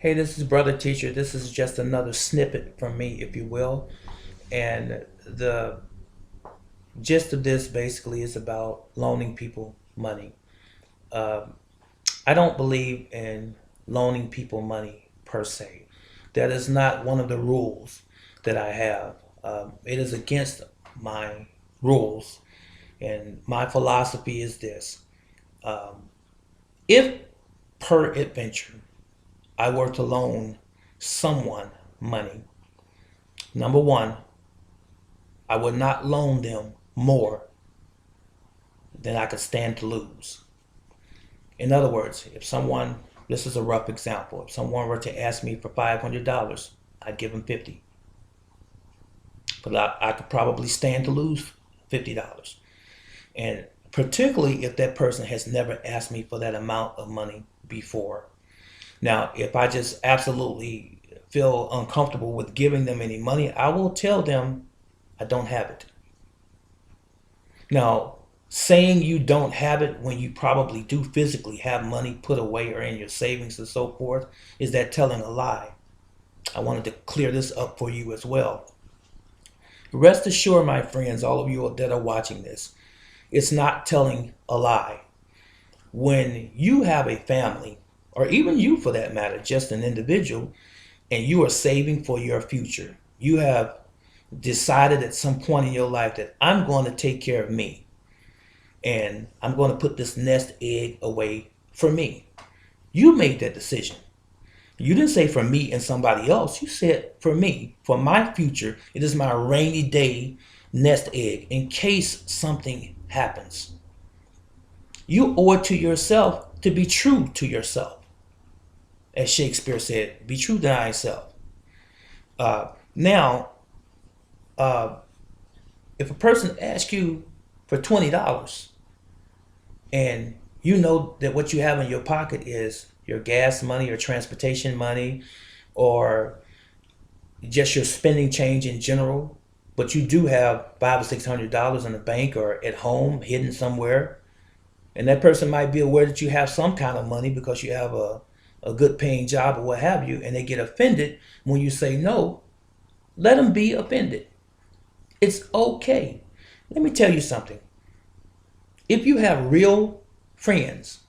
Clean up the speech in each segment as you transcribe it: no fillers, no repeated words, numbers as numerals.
Hey, this is Brother Teacher. This is just another snippet from me, if you will. And the gist of this basically is about loaning people money. Um, I don't believe in loaning people money per se. That is not one of the rules that I have. It is against my rules. And my philosophy is this: um, if per adventure I were to loan someone money, number one, I would not loan them more than I could stand to lose. In other words, if someone, this is a rough example, if someone were to ask me for $500, I'd give them 50. But I could probably stand to lose $50. And particularly if that person has never asked me for that amount of money before. Now, if I just absolutely feel uncomfortable with giving them any money, I will tell them I don't have it. Now, saying you don't have it when you probably do physically have money put away or in your savings and so forth, is that telling a lie? I wanted to clear this up for you as well. Rest assured, my friends, all of you that are watching this, it's not telling a lie. When you have a family, or even you for that matter, just an individual, and you are saving for your future, you have decided at some point in your life that I'm going to take care of me and I'm going to put this nest egg away for me. You made that decision. You didn't say for me and somebody else. You said for me, for my future. It is my rainy day nest egg in case something happens. You owe it to yourself to be true to yourself. As Shakespeare said, be true to thyself. Now, uh, if a person asks you for $20 and you know that what you have in your pocket is your gas money or transportation money or just your spending change in general, but you do have $500 or $600 in the bank or at home hidden somewhere, and that person might be aware that you have some kind of money because you have a good paying job or what have you, and they get offended when you say no, let them be offended. It's okay. Let me tell you something. If you have real friends,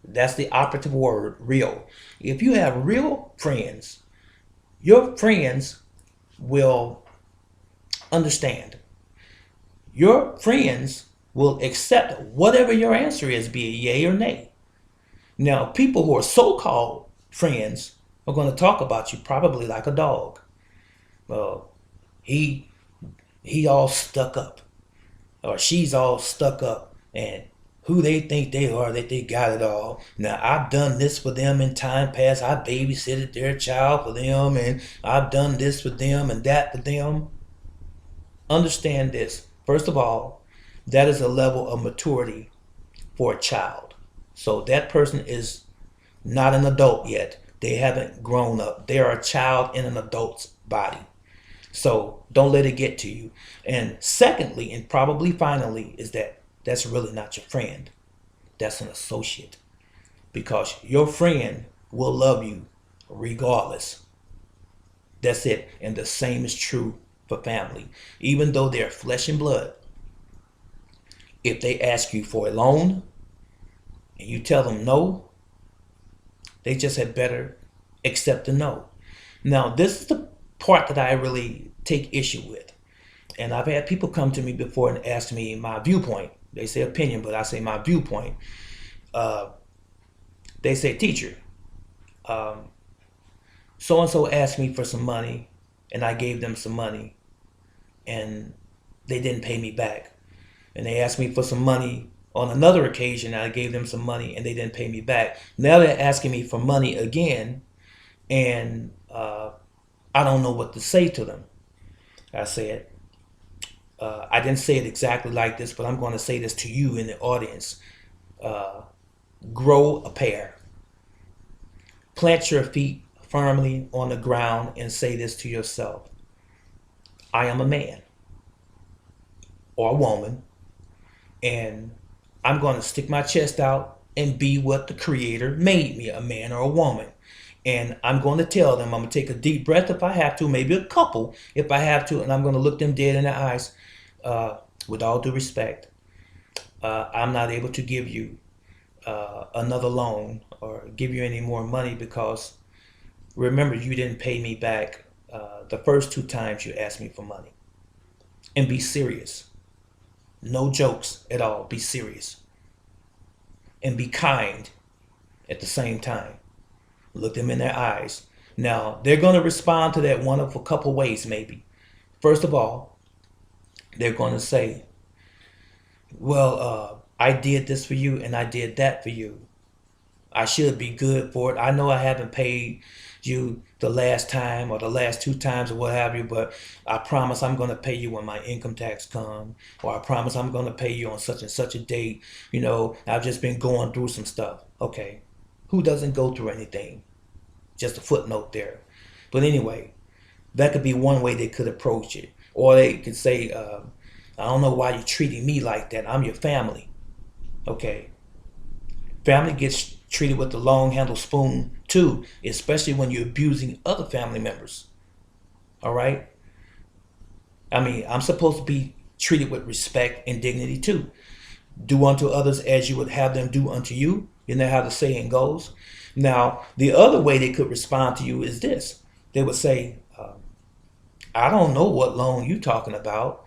that's the operative word, real. If you have real friends, your friends will understand. Your friends will accept whatever your answer is, be it yay or nay. Now, people who are so-called friends are going to talk about you probably like a dog. Well, he he all stuck up, or she's all stuck up, and who they think they are, that they got it all. Now, I've done this for them in time past. I babysitted their child for them, and I've done this for them and that for them. Understand this. First of all, that is a level of maturity for a child. So that person is not an adult yet. They haven't grown up. They are a child in an adult's body. So don't let it get to you. And secondly, and probably finally, is that that's really not your friend. That's an associate. Because your friend will love you regardless. That's it. And the same is true for family. Even though they're flesh and blood, if they ask you for a loan and you tell them no, they just had better accept the no. Now, this is the part that I really take issue with. And I've had people come to me before and ask me my viewpoint. They say opinion, but I say my viewpoint. Uh, they say, teacher, um, so and so asked me for some money, and I gave them some money, and they didn't pay me back. And they asked me for some money on another occasion, and I gave them some money, and they didn't pay me back. Now they're asking me for money again, and I don't know what to say to them. I said, I didn't say it exactly like this, but I'm going to say this to you in the audience. Uh, Grow a pair. Plant your feet firmly on the ground and say this to yourself: I am a man or a woman, and I'm going to stick my chest out and be what the Creator made me, a man or a woman. And I'm going to tell them, I'm going to take a deep breath if I have to, maybe a couple if I have to, and I'm going to look them dead in the eyes. With all due respect, I'm not able to give you another loan or give you any more money because remember, you didn't pay me back the first two times you asked me for money. And be serious. No jokes at all. Be serious. And be kind at the same time. Look them in their eyes. Now, they're going to respond to that one of a couple ways, maybe. First of all, they're going to say, well, I did this for you and I did that for you. I should be good for it. I know I haven't paid you the last time or the last two times or what have you, but I promise I'm going to pay you when my income tax comes, or I promise I'm going to pay you on such and such a date. You know, I've just been going through some stuff. Okay. Who doesn't go through anything? Just a footnote there. But anyway, that could be one way they could approach it. Or they could say, I don't know why you're treating me like that. I'm your family. Okay. Family gets treated with the long handled spoon too, especially when you're abusing other family members. All right? I mean, I'm supposed to be treated with respect and dignity too. Do unto others as you would have them do unto you. You know how the saying goes. Now, the other way they could respond to you is this. They would say, I don't know what loan you're talking about.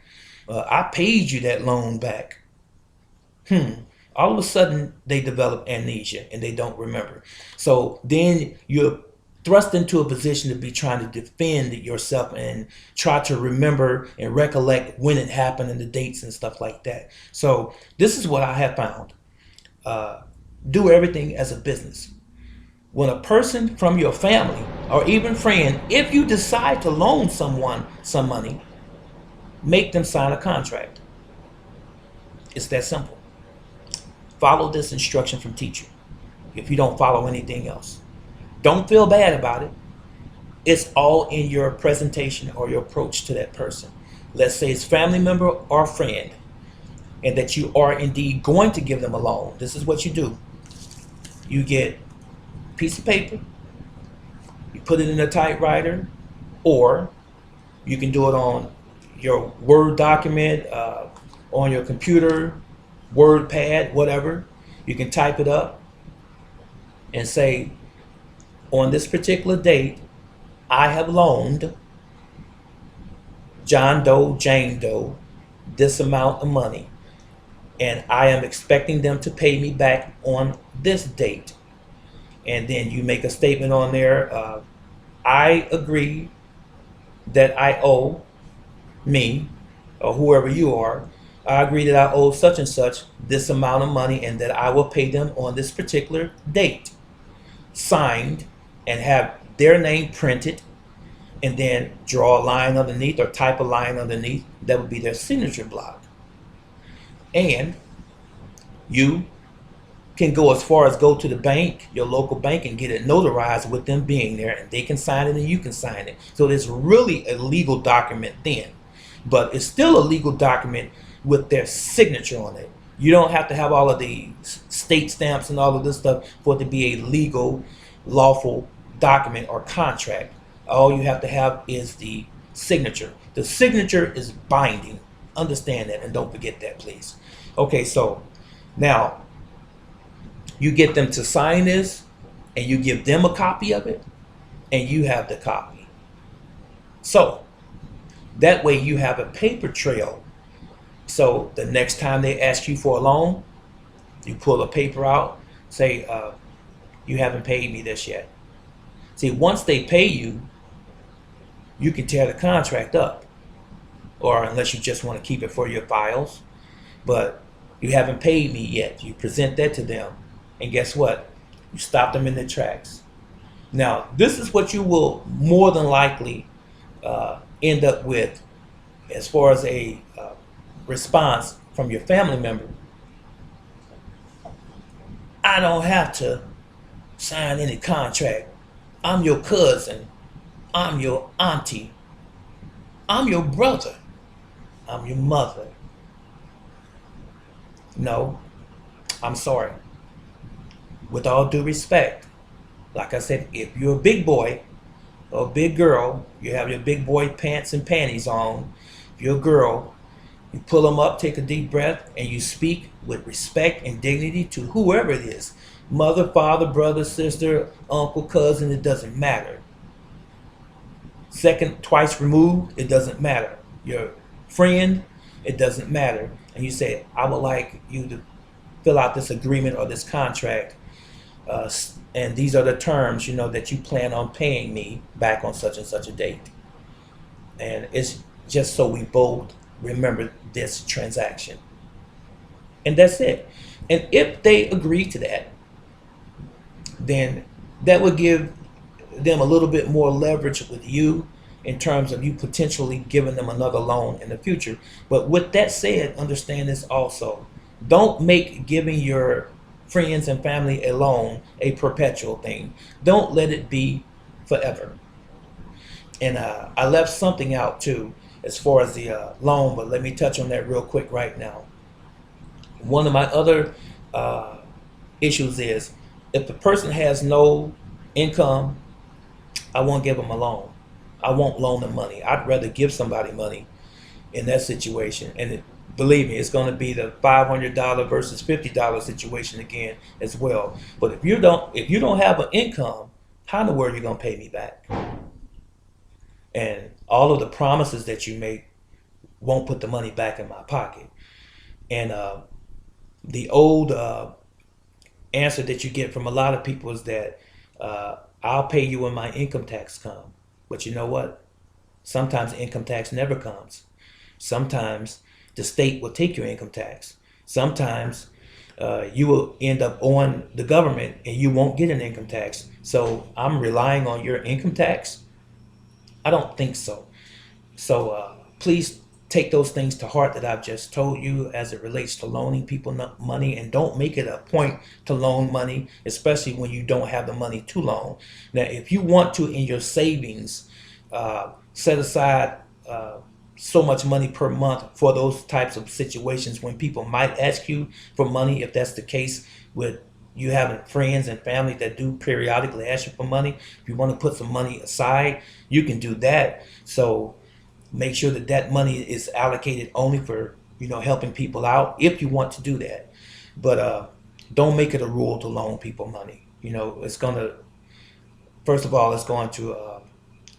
I paid you that loan back. All of a sudden, they develop amnesia and they don't remember. So then you're thrust into a position to be trying to defend yourself and try to remember and recollect when it happened and the dates and stuff like that. So this is what I have found. Do everything as a business. When a person from your family or even friend, if you decide to loan someone some money, make them sign a contract. It's that simple. Follow this instruction from teacher if you don't follow anything else. Don't feel bad about it. It's all in your presentation or your approach to that person. Let's say it's family member or friend, and that you are indeed going to give them a loan. This is what you do. You get a piece of paper, you put it in a typewriter, or you can do it on your Word document, on your computer, Word pad, whatever. You can type it up and say, on this particular date, I have loaned John Doe, Jane Doe, this amount of money, and I am expecting them to pay me back on this date. And then you make a statement on there. I agree that I owe me, or whoever you are, I agree that I owe such and such this amount of money and that I will pay them on this particular date. Signed, and have their name printed, and then draw a line underneath or type a line underneath. That would be their signature block. And you can go as far as go to the bank, your local bank, and get it notarized with them being there, and they can sign it and you can sign it. So it's really a legal document then, but it's still a legal document with their signature on it. You don't have to have all of the state stamps and all of this stuff for it to be a legal, lawful document or contract. All you have to have is the signature. The signature is binding. Understand that and don't forget that, please. Okay, so now you get them to sign this and you give them a copy of it and you have the copy. So that way you have a paper trail. So the next time they ask you for a loan, you pull a paper out, say, you haven't paid me this yet. See, once they pay you, you can tear the contract up. Or unless you just want to keep it for your files. But you haven't paid me yet. You present that to them. And guess what? You stop them in their tracks. Now, this is what you will more than likely end up with as far as a response from your family member. I don't have to sign any contract. I'm your cousin. I'm your auntie. I'm your brother. I'm your mother. No, I'm sorry. with all due respect, like I said, if you're a big boy or a big girl, you have your big boy pants and panties on. If you're a girl, you pull them up, take a deep breath, and you speak with respect and dignity to whoever it is. Mother, father, brother, sister, uncle, cousin, it doesn't matter. Second, twice removed, it doesn't matter. Your friend, it doesn't matter. And you say, I would like you to fill out this agreement or this contract, and these are the terms, that you plan on paying me back on such and such a date. And it's just so we both remember this transaction. And that's it. And if they agree to that, then that would give them a little bit more leverage with you in terms of you potentially giving them another loan in the future. But with that said, understand this also. Don't make giving your friends and family a loan a perpetual thing. Don't let it be forever. And I left something out too as far as the loan, but let me touch on that real quick right now. One of my other uh, issues is if the person has no income, I won't give them a loan. I won't loan them money. I'd rather give somebody money in that situation. And believe me, it's going to be the $500 versus $50 situation again as well. But if you don't have an income, how in the world are you going to pay me back? And all of the promises that you make won't put the money back in my pocket. And the old answer that you get from a lot of people is that I'll pay you when my income tax comes. But you know what? Sometimes income tax never comes. Sometimes the state will take your income tax. Sometimes you will end up on the government and you won't get an income tax. So I'm relying on your income tax? I don't think so. So please take those things to heart that I've just told you as it relates to loaning people money, and don't make it a point to loan money, especially when you don't have the money to loan. Now, if you want to, in your savings, set aside so much money per month for those types of situations when people might ask you for money, if that's the case with you having friends and family that do periodically ask you for money. If you want to put some money aside, you can do that. So make sure that that money is allocated only for helping people out if you want to do that. But don't make it a rule to loan people money. It's going to, first of all, it's going to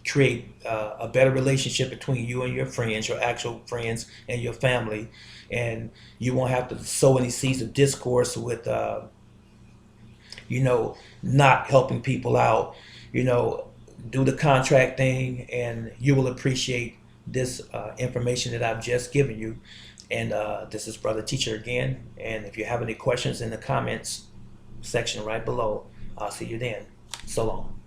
create a better relationship between you and your friends, your actual friends and your family. And you won't have to sow any seeds of discourse with not helping people out. Do the contract thing, and you will appreciate this information that I've just given you. And this is Brother Teacher again. And if you have any questions in the comments section right below, I'll see you then. So long.